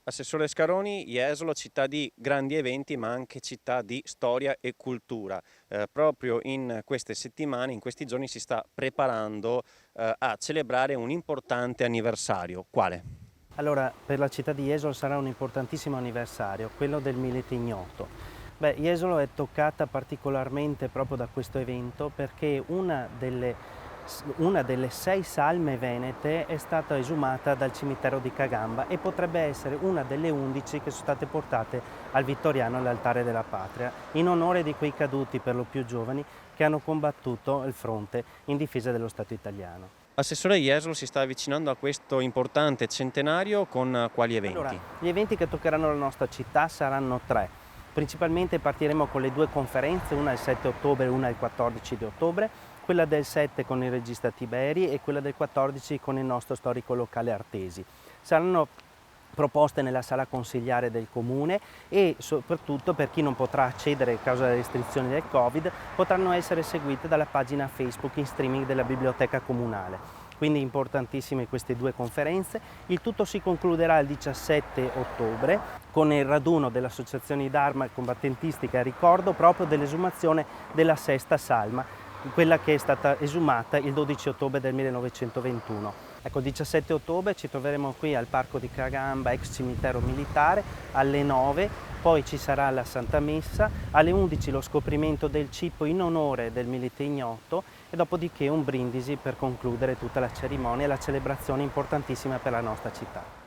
Assessore Scaroni, Jesolo, città di grandi eventi, ma anche città di storia e cultura. Proprio in queste settimane, in questi giorni, si sta preparando a celebrare un importante anniversario. Quale? Allora, per la città di Jesolo sarà un importantissimo anniversario, quello del Milite Ignoto. Jesolo è toccata particolarmente proprio da questo evento perché una delle 6 salme venete è stata esumata dal cimitero di Cagamba e potrebbe essere una delle 11 che sono state portate al Vittoriano all'altare della patria, in onore di quei caduti, per lo più giovani, che hanno combattuto il fronte in difesa dello Stato italiano. Assessore, Jesolo si sta avvicinando a questo importante centenario con quali Allora, eventi? gli eventi che toccheranno la nostra città saranno 3. Principalmente partiremo con le 2 conferenze, una il 7 ottobre e una il 14 di ottobre, quella del 7 con il regista Tiberi e quella del 14 con il nostro storico locale Artesi. Saranno proposte nella sala consigliare del comune e soprattutto, per chi non potrà accedere a causa delle restrizioni del Covid, potranno essere seguite dalla pagina Facebook in streaming della biblioteca comunale. Quindi importantissime queste 2 conferenze. Il tutto si concluderà il 17 ottobre con il raduno dell'Associazione d'Arma Combattentistica a ricordo proprio dell'esumazione della sesta salma, quella che è stata esumata il 12 ottobre del 1921. Ecco, il 17 ottobre ci troveremo qui al Parco di Cagamba, ex cimitero militare, alle 9, poi ci sarà la Santa Messa, alle 11 lo scoprimento del cippo in onore del Milite Ignoto e dopodiché un brindisi per concludere tutta la cerimonia e la celebrazione importantissima per la nostra città.